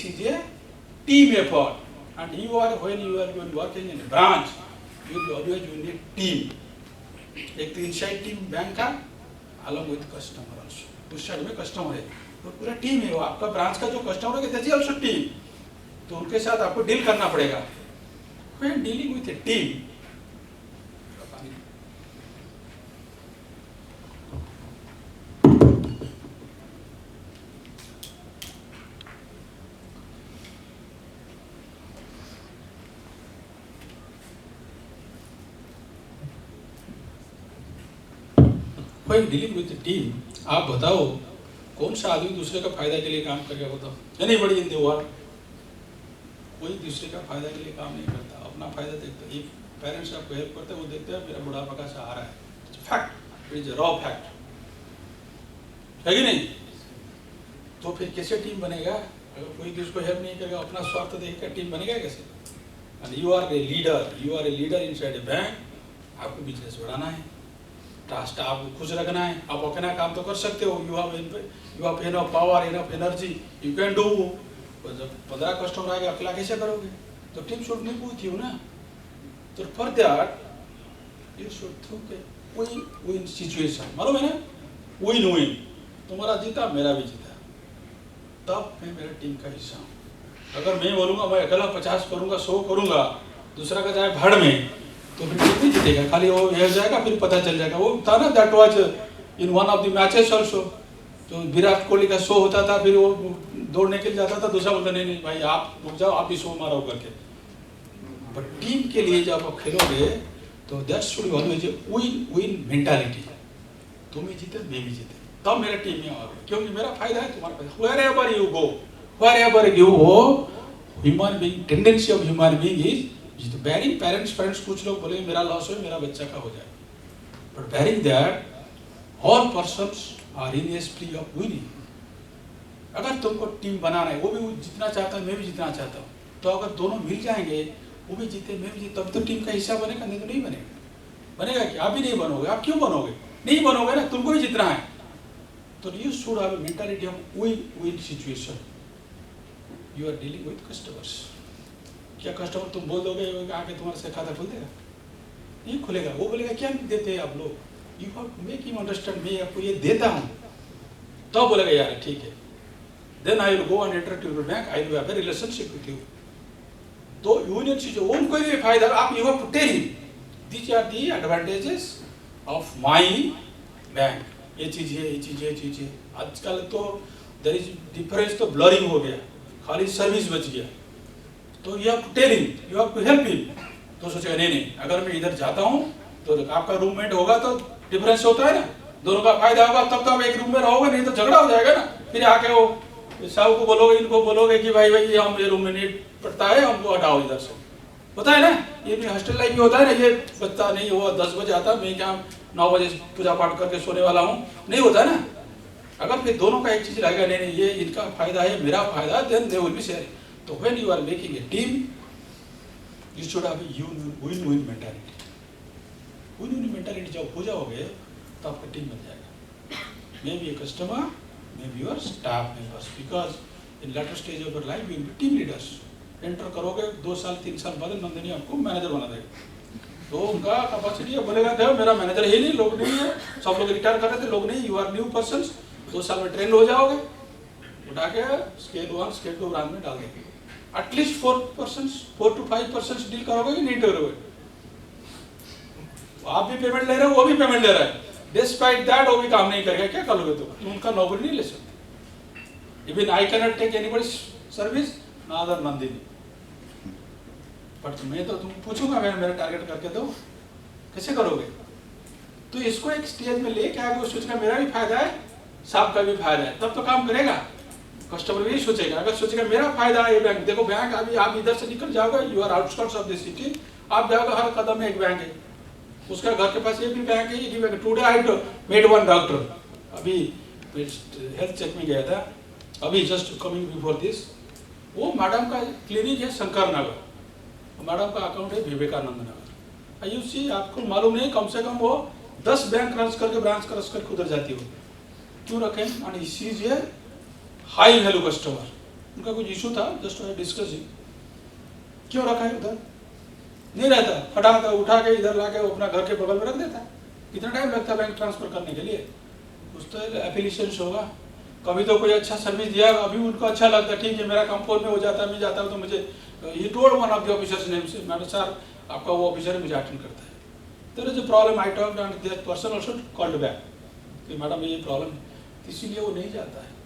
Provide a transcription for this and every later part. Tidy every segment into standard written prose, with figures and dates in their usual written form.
is a team effort, and when you are working in a branch, you will always need a team. एक तो inside team bank का along with customer also, उस side में customer है तो पूरा team है वो आपका ब्रांच का जो कस्टमर है दैट इज आल्सो टीम, तो उनके साथ आपको डील करना पड़ेगा. When dealing with A team, When dealing with the team, आप बताओ कौन सा आदमी दूसरे का फायदा के लिए काम करेगा? बताओ. Anybody in the world, कोई दूसरे का फायदा के लिए काम नहीं करता, अपना फायदा देखता है. एक पेरेंट्स आपको हेल्प करते हैं, वो देखते हैं मेरा बुढ़ापा का सहारा है. Fact, it is raw fact, है कि नहीं? तो फिर कैसे टीम बनेगा? अगर कोई दूसरे को हेल्प नहीं करेगा, अपना स्वार्थ देखकर टीम बनेगा कैसे? And you are a leader inside a bank. आपको बिजनेस बढ़ाना है, स्टाफ को खुश रखना है. आप अपना काम तो कर सकते हो, you have enough power, enough energy, you can do. जब 15 कस्टमर आएगा अकेला कैसे करोगे? तो टीम शुड नहीं पूछती हो ना. तो for that you should think win win situation. मालूम है ना, विन विन, तुम्हारा जीता मेरा भी जीता, तब मैं मेरा टीम का हिस्सा हूँ. अगर मैं बोलूँगा मैं अकेला 50 करूँगा, 100 करूँगा, दूसरा का जाए भाड़ में, तो फिर टीम नहीं जीतेगा, खाली वो हो जाएगा, फिर पता चल जाएगा. वो था ना, that was in one of the matches also. तो विराट कोहली का शो होता था, फिर वो दौड़ने के लिए जाता था, दूसरा बोलता नहीं भाई आप रुक जाओ, आप भी शो मारो करके. बट टीम के लिए जब आप खेलोगे तो that should always win win mentality. तुम भी जीते मैं भी जीते, तब मेरा टीम में आओगे, क्योंकि मेरा फायदा है तुम्हारा फायदा. wherever you go, wherever you go, human being, tendency of human being is तो बैरिंग. पेरेंट्स कुछ लोग बोलेंगे मेरा लॉस हो, मेरा बच्चा का हो जाए, but barring that all persons are in a spree of winning. अगर तुमको टीम बनाना है, वो भी जितना चाहता है, मैं भी जितना चाहता हूँ, तो अगर दोनों मिल जाएंगे, वो भी जीते मैं भी जीते, तब तो टीम का हिस्सा बनेगा. नहीं तो नहीं बनेगा. बनेगा कि आप भी नहीं बनोगे. आप क्यों बनोगे? नहीं बनोगे ना, तुमको भी जीतना है. तो you should have a mentality of win win situation. You are dealing with customers. क्या कस्टमर तुम बोल दोगे आके तुम्हारे से खाता खोल देगा? नहीं खुलेगा. वो बोलेगा क्या देते हैं आप लोग? You have to make him understand, मैं आपको ये देता हूँ, तो बोलेगा यार ठीक है. Then I will go and enter to your bank, I will have a relationship with you. तो यूनियन चीज उनको भी फायदा. आप you have to tell him this are the advantages of my bank. ये चीज है, ये चीज है, ये चीज है. आजकल तो देयर इज डिफरेंस, तो ब्लरिंग हो गया, खाली सर्विस बच गया. तो you have to tell him, you have to help him. तो सोचेगा नहीं अगर मैं इधर जाता हूँ तो आपका रूममेट होगा तो डिफरेंस होता है ना, दोनों का फायदा होगा, तब तो आप एक रूम में रहोगे, नहीं तो झगड़ा हो जाएगा ना. फिर आके वो साहब को बोलोगे, इनको बोलोगे कि भाई हम ये रूम में नहीं पड़ता है, हमको हटाओ इधर से. होता है ना, ये भी हॉस्टल लाइफ में होता है ना. ये बच्चा नहीं हुआ 10 बजे आता, मैं क्या 9 बजे पूजा पाठ करके सोने वाला हूँ, नहीं होता है ना. अगर फिर दोनों का एक चीज रहेगा, नहीं ये इनका फायदा है, मेरा फायदा, then they will be sharing. तो when you are making a team, you should have a win-win mentality. Win-win mentality जब हो जाओगे तो आपका टीम बन जाएगा. Maybe a customer, maybe your staff members, because in later stage of your life you will be team leaders. Enter करोगे 2 साल 3 साल बाद नंदिनी आपको मैनेजर बना देगा. तो उनका कैपेसिटी है, बोलेगा देखो मेरा मैनेजर है नहीं, लोग नहीं है, सब लोग रिटायर कर रहे थे, लोग नहीं, यू आर न्यू पर्सन, 2 साल में ट्रेंड हो जाओगे, उठा के स्केल 1 स्केल 2 ब्रांच में डाल देंगे. एटलीस्ट 4 to 5% डील करोगे कि नहीं करोगे? आप भी पेमेंट ले रहे हो, वो भी पेमेंट ले रहा है, डिस्पाइट दैट वो भी काम नहीं करेगा. क्या करोगे? तुम उनका नौकरी नहीं ले सकते. Even I can not take anybody's service, Nadar Nandini. But मैं तो तुम पूछूंगा, मैं मेरा टारगेट करके दो, कैसे करोगे? तो इसको एक स्टेज में लेके आगे वो सोचेगा मेरा भी फायदा है, साहब का भी फायदा है, तब तो काम करेगा. कस्टमर भी सोचेगा. अगर सोचेगा मेरा फायदा है ये बैंक, देखो बैंक अभी आप इधर से निकल जाओगे, you are outskirts of the city, आप जाओगे हर कदम में एक बैंक है, उसका घर के पास ये भी बैंक है, ये भी bank. Today I met one doctor, अभी हेल्थ चेक में गया था, अभी जस्ट कमिंग बिफोर दिस. वो मैडम का क्लिनिक है शंकर नगर, मैडम का अकाउंट है विवेकानंद नगर. यू सी, आपको मालूम नहीं, कम से कम वो 10 बैंक क्रॉस करके ब्रांच क्रॉस करके उधर जाती हो. क्यों रखें? And she is a high value customer. उनका कुछ इशू था, जस्ट डिस्कसिंग, क्यों रखा है उधर, नहीं रहता, फटाता उठा के इधर ला के अपना घर के बगल में रख देता। कितना टाइम लगता है बैंक ट्रांसफर करने के लिए, कुछ तो एफिलिएशन होगा, कभी तो कोई अच्छा सर्विस दिया, अभी उनको अच्छा लगता है, ठीक है मेरा काम फोन में हो जाता है, मैं जाता हूँ तो मुझे ही told one of the officers name से, मैडम सर आपका वो ऑफिसर मुझे अटेंड करता है, there is a problem, I talked and that person also called back कि मैडम ये प्रॉब्लम है, इसीलिए वो नहीं जाता है।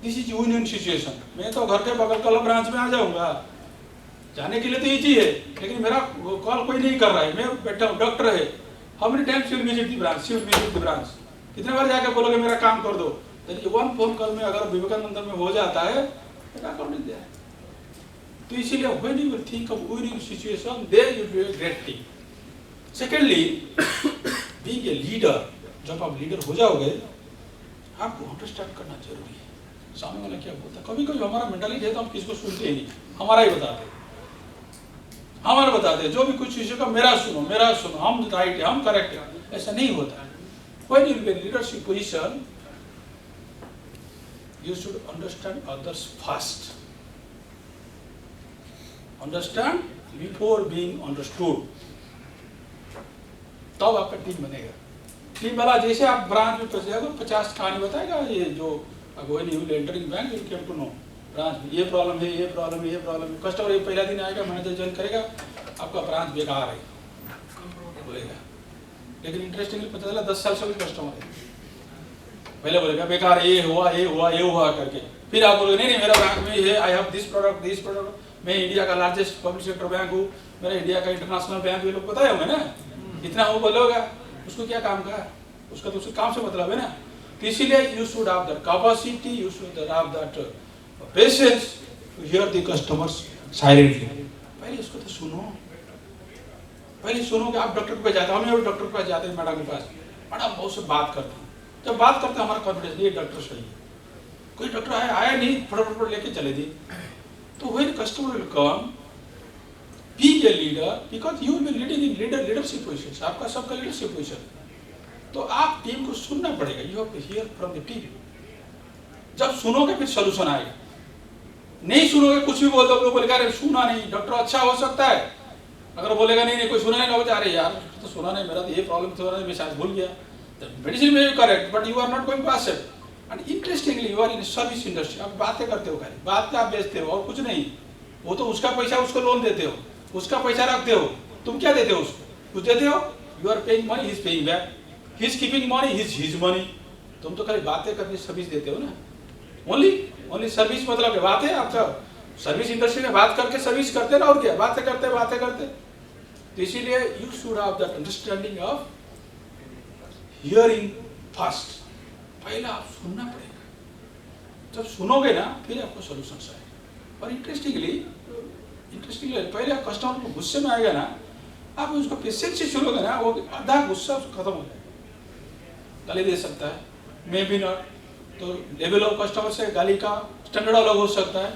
दिस इज यूनियन सिचुएशन, मैं तो घर के बगल कल ब्रांच में आ जाऊंगा, जाने के लिए तो ईजी है, लेकिन मेरा कॉल कोई नहीं कर रहा है, मैं बैठा हूँ, डॉक्टर है, how many times you will visit the branch, you will visit the branch, कितने बार जाकर बोलोगे मेरा काम कर दो, तो वन फोन कॉल में अगर विवेकानंद में हो जाता है तो क्या कर दिया है। तो इसीलिए when you will think of winning situation there you do a great thing. Secondly, being a leader, जब आप लीडर हो जाओगे आपको अंडरस्टैंड करना जरूरी है सामने वाला क्या बोलता है। कभी कभी हमारा मेंटालिटी है तो हम किसको सुनते ही नहीं, हमारा ही बताते, हमारा बताते, जो भी कुछ चीजों का मेरा सुनो, हम राइट है, हम करेक्ट है, ऐसा नहीं होता है। When you will leadership position you should understand others first, understand before being understood, तब आपका टीम बनेगा। टीम वाला जैसे आप ब्रांच में पहुंच जाएगा 50 कहानी बताएगा, ये जो when you will enter in bank you came to know branch में ये प्रॉब्लम है, ये प्रॉब्लम है, ये प्रॉब्लम है, कस्टमर ये पहला दिन आएगा, मैनेजर ज्वाइन करेगा, आपका ब्रांच बेकार है बोलेगा, लेकिन इंटरेस्टिंगली पता चला 10 साल से भी कस्टमर है, पहले बोलेगा बेकार ये हुआ करके, फिर आप बोलोगे नहीं मेरा बैंक में है, आई हैव दिस प्रोडक्ट, मैं इंडिया का लार्जेस्ट पब्लिक सेक्टर बैंक हूँ, मेरा इंडिया का इंटरनेशनल बैंक, ये लोग बताए होंगे ना, इतना वो बोलोगा, उसको क्या काम का है, उसका तो उसके काम से मतलब है ना। तो इसीलिए you should have that capacity, you should have that patience to hear the customers silently. पहले इसको तो सुनो, पहले सुनो कि आप डॉक्टर के पास जाते हैं, हम डॉक्टर के पास जाते हैं, मैडम के पास, मैडम बहुत से बात करते हैं, जब बात करते हैं हमारा कॉन्फिडेंस ये डॉक्टर सही है, कोई डॉक्टर आया नहीं फटाफट लेके चले दी, तो when customer will come, be a leader, because you will leading in leadership position, आपका सबका लीडरशिप पोजीशन, तो आप टीम को सुनना पड़ेगा, you have to hear from the team. जब सुनोगे फिर सोल्यूशन आएगा, नहीं सुनोगे कुछ भी बोल दो, लोग बोलेगा अरे सुना नहीं, डॉक्टर अच्छा हो सकता है, अगर बोलेगा नहीं कोई सुना नहीं, अरे यार तो सुना नहीं, मेरा तो ये प्रॉब्लम था, मैं शायद भूल गया, the medicine may be correct but you are not going to accept, and interestingly you are in service industry, आप बातें करते हो, खाली बात का आप बेचते हो और कुछ नहीं, वो तो उसका पैसा उसको लोन देते हो, उसका पैसा रखते हो, तुम क्या देते हो उसको, कुछ देते हो, you are paying money, he is paying back, he is keeping money, his money, तुम तो खाली बातें करके सर्विस देते हो ना, ओनली सर्विस मतलब है बात है, आपका सर्विस इंडस्ट्री में बात करके सर्विस करते ना, और क्या बातें करते, तो इसीलिए you should have that understanding of hearing first, पहले आप सुनना पड़ेगा, जब सुनोगे ना फिर आपको सॉल्यूशन आएगा। और इंटरेस्टिंगली पहले आप कस्टमर को गुस्से में आएगा ना, आप उसको पेशेंस से सुनोगे ना, वो आधा गुस्सा खत्म हो जाएगा, गाली दे सकता है, मे बी नॉट, तो लेवल ऑफ कस्टमर से गाली का स्टैंडर्ड अलग हो सकता है,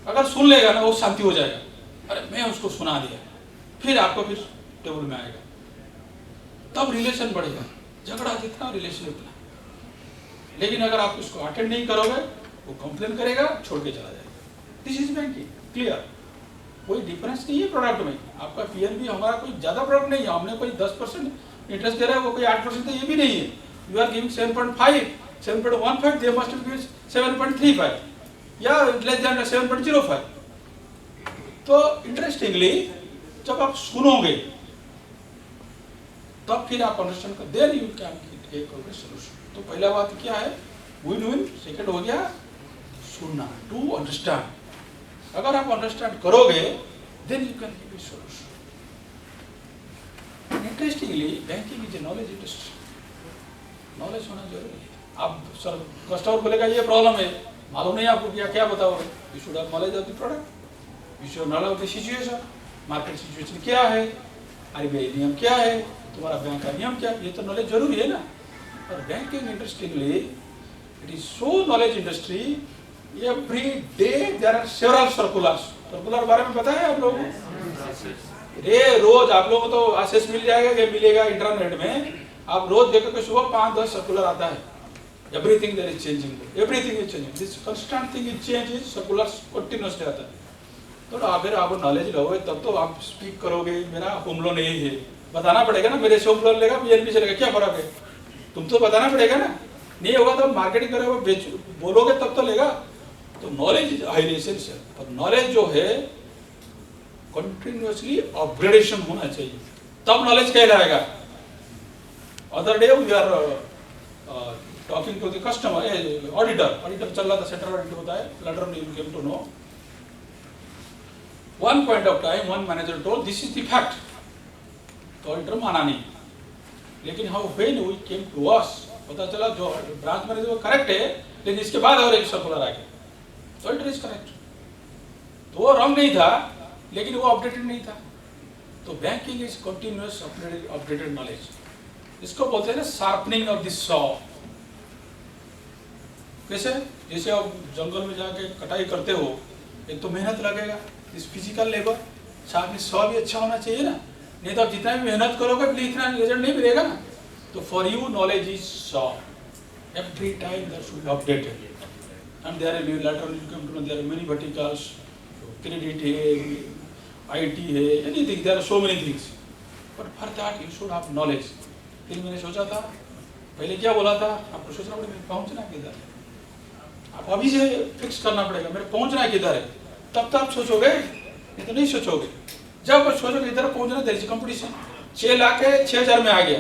अगर सुन लेगा ना वो शांति हो जाएगा, अरे मैं उसको सुना दिया, फिर आपको फिर टेबल में आएगा, तब रिलेशन बढ़ेगा, झगड़ा जितना रिलेशन उतना। लेकिन अगर आप उसको अटेंड नहीं करोगे, वो कंप्लेन करेगा, छोड़ के चला जाएगा। दिस इज बैंकिंग, क्लियर, कोई डिफरेंस नहीं है प्रोडक्ट में, आपका पीएनबी हमारा कोई ज्यादा प्रोडक्ट नहीं है, हमने कोई 10% इंटरेस्ट दे रहा है, वो कोई 8% ये भी नहीं है, you are giving 7.5, 7.15, they must give 7.35 या लेस देन 7.05। तो इंटरेस्टिंगली जब आप सुनोगे तब फिर आप अंडरस्टैंड कर, then you can take a solution. तो पहला बात क्या है, विन, सेकंड हो गया सुनना, टू अंडरस्टैंड। अगर आप अंडरस्टैंड करोगे then you can give a solution. Interestingly banking is a knowledge industry, knowledge होना जरूरी है। आप सर कस्टमर बोलेगा ये प्रॉब्लम है, मालूम नहीं आपको, क्या बताओगे, you should have knowledge of the product, you should knowledge of the situation, market situation क्या है, आरबीआई नियम क्या है, तुम्हारा बैंक का नियम क्या, ये तो नॉलेज जरूरी है ना। और banking interestingly it is so knowledge industry, every day there are several circular बारे में पता है आप लोगों को, रोज आप लोगों को तो एक्सेस मिल जाएगा, ये मिलेगा इंटरनेट में, आप रोज देखो कि सुबह 5-10 सर्कुलर आता है, Everything there is changing. Everything is changing. This constant thing is change is circular continuously आता है. तो अगर आप नॉलेज रहोगे तब तो आप स्पीक करोगे मेरा होम लोन यही है, बताना पड़ेगा ना, मेरे से होम लोन लेगा पीएनबी से लेगा, क्या फर्क है, तुम तो बताना पड़ेगा ना, नहीं होगा तो मार्केटिंग करोगे बोलोगे तब तो लेगा. तो नॉलेज इज हाईली एसेंशियल. और नॉलेज जो है कंटिन्यूअसली अपग्रेडेशन होना चाहिए, तब नॉलेज कहलाएगा. Other day we are talking to the customer, auditor चल रहा था, सेंट्रल ऑडिट होता है, later you came to know. One point of time, one manager told, this is the fact. तो ऑडिटर माना नहीं, लेकिन how when we came to us, पता चला जो ब्रांच मैनेजर वो करेक्ट है, लेकिन इसके बाद और एक सर्कुलर आ गया, तो ऑडिटर इज करेक्ट. तो वो रॉन्ग नहीं था, लेकिन वो अपडेटेड नहीं था. तो banking is continuous updated knowledge. इसको बोलते हैं ना शार्पनिंग ऑफ द सॉ. कैसे? जैसे आप जंगल में जाके कटाई करते हो, एक तो मेहनत लगेगा, इस फिजिकल लेबर, साथ में सॉ भी अच्छा होना चाहिए ना, नहीं तो आप जितना भी मेहनत करोगे फिर इतना रिजल्ट नहीं मिलेगा ना. तो for you knowledge is so. Every time that should be updated. And there are later you come to know there are many verticals, credit है, आईटी है, anything, there are so many things, but for that you should have knowledge. फिर मैंने सोचा था, पहले क्या बोला था, आपको सोचना पड़ेगा पहुंचना किधर है, आप अभी से फिक्स करना पड़ेगा मेरे पहुंचना किधर है, तब तो आप सोचोगे, नहीं तो नहीं सोचोगे. जब सोचोगे इधर पहुंचना, देयर इज कंपटीशन. 6 लाख है, 6000 में आ गया,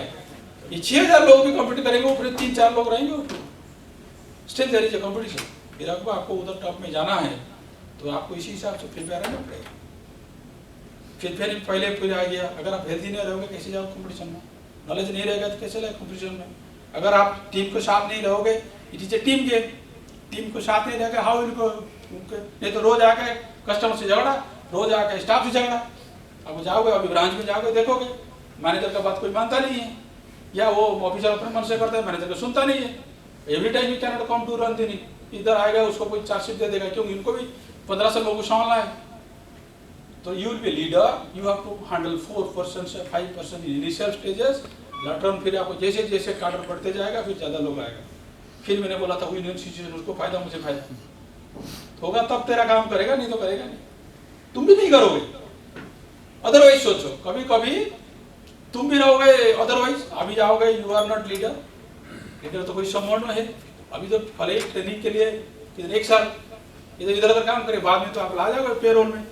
ये 6000 लोग भी कम्पीट करेंगे, ऊपर 3-4 लोग रहेंगे, still there is a competition. फिर आपको उधर टॉप में जाना है, तो आपको इसी हिसाब से प्रिपेयर रहना पड़ेगा. फिर पहले फिर आ गया, अगर आप हेल्थी नहीं रहोगे कैसे जाओ कंपटीशन में, नॉलेज नहीं रहेगा तो कैसे लगे कंपटीशन में. अगर आप टीम के साथ नहीं रहोगे, it is a team game, team को साथ नहीं रहेगा, हाउ इनको, नहीं तो रोज आके कस्टमर से झगड़ा, रोज आके स्टाफ से झगड़ा. अब जाओगे, अभी ब्रांच में जाओगे, देखोगे मैनेजर का बात कोई मानता नहीं है, या वो ऑफिसर अपने मन से करता है, मैनेजर को सुनता नहीं है. Every time you can not come to run दी, इधर आएगा उसको कोई चार्जशीट दे देगा, क्योंकि इनको भी 1500 लोगों को संभालना है. तो you will be leader, you have to handle 4% से 5% इनिशियल स्टेजेस. लेटर फिर आपको जैसे जैसे कार्डर बढ़ते जाएगा, फिर ज़्यादा लोग आएगा. फिर मैंने बोला था विन-विन सिचुएशन, उसको फायदा मुझे फायदा होगा, तब तेरा काम करेगा, नहीं तो करेगा नहीं, तुम भी नहीं करोगे. अदरवाइज सोचो, कभी कभी तुम भी रहोगे, अदरवाइज अभी जाओगे, you are not leader. Leader तो कोई संबंध है, अभी तो भले ही ट्रेनिंग के लिए इधर 1 साल इधर उधर काम करे, बाद में तो आप ला जाओगे पेरोल में,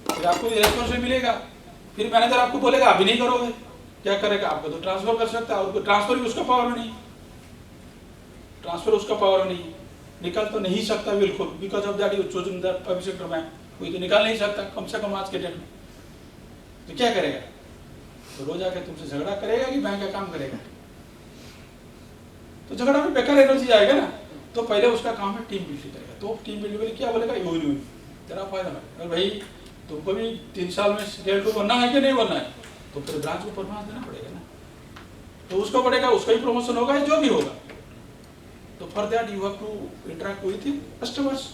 फिर आपको रेस्पॉन्सिबिलिटी मिलेगा. फिर मैनेजर आपको बोलेगा अभी नहीं करोगे, क्या करेगा, आपको तो ट्रांसफर कर सकता है, और ट्रांसफर भी उसका पावर नहीं, ट्रांसफर उसका पावर नहीं, निकाल तो नहीं सकता बिल्कुल, because of that you chosen that public sector में, कोई तो निकाल नहीं सकता कम से कम आज के डेट में. तो क्या करेगा, तो रोज आके तुमसे झगड़ा करेगा कि बैंक का काम करेगा, तो झगड़ा में बेकार एनर्जी आएगा ना. तो पहले उसका काम है टीम बिल्डिंग करेगा. तो टीम बिल्डिंग में क्या बोलेगा, यू तेरा फायदा है. अरे भाई तुमको भी 3 साल में स्केल 2 बनना है कि नहीं बनना है, तो फिर ब्रांच को परफॉर्मेंस देना पड़ेगा ना. तो उसको पड़ेगा, उसका ही प्रमोशन होगा, जो भी होगा. तो for that you have to interact with customers.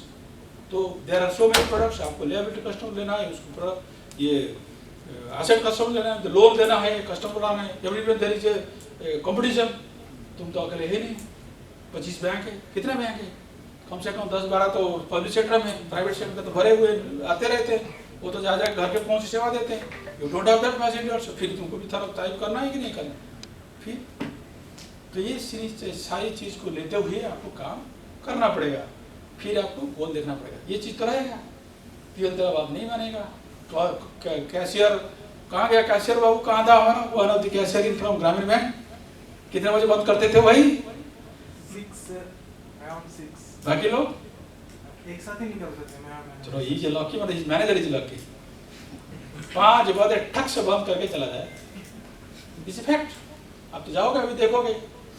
तो there are so many products, आपको लिएबिलिटी कस्टमर लेना है, उसको ये एसेट कस्टमर लेना है, लोन देना है, कस्टमर लाना है, everywhere there is a competition. तुम तो अकेले है नहीं, 25 बैंक है, कितने बैंक है, कम से कम 10-12 तो पब्लिक सेक्टर में, प्राइवेट सेक्टर में तो भरे हुए आते रहते हैं, वो तो जा घर के पहुँच सेवा देते हैं. You don't have that passengers, फिर तुमको भी थोड़ा टाइप करना है कि नहीं करना. फिर तो ये सारी चीज़ को लेते हुए आपको काम करना पड़ेगा. फिर आपको गोल देखना पड़ेगा, ये चीज़ तो रहेगा, पीएल तेरा बात नहीं मानेगा. तो कैशियर कहाँ गया, कैशियर बाबू कहाँ था हमारा, one of the cashier in from ग्रामीण बैंक. कितने बजे बंद करते थे भाई, 6. बाकी लोग एक साथ ही निकलते थे. चलो ये लॉकी मतलब मैनेजर इज लॉकी, 5 बजे ठक से बंद करके चला जाए. इस फैक्ट आप तो जाओगे, अभी देखोगे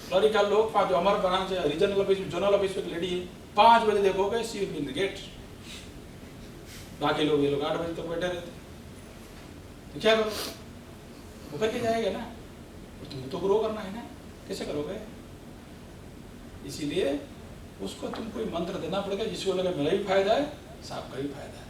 क्लरिकल लोग 5, जो हमारे ब्रांच है रीजनल ऑफिस, जोनल ऑफिस पे लेडी है, 5 बजे देखोगे सी इन द गेट. बाकी लोग ये लोग 8 बजे तक बैठे रहते. तो क्या करो, वो करके जाएगा ना, तुम तो ग्रो करना है ना, कैसे करोगे. इसीलिए उसको तुम कोई मंत्र देना पड़ेगा, जिसको लगे मेरा भी फायदा है, साहब का भी फायदा है.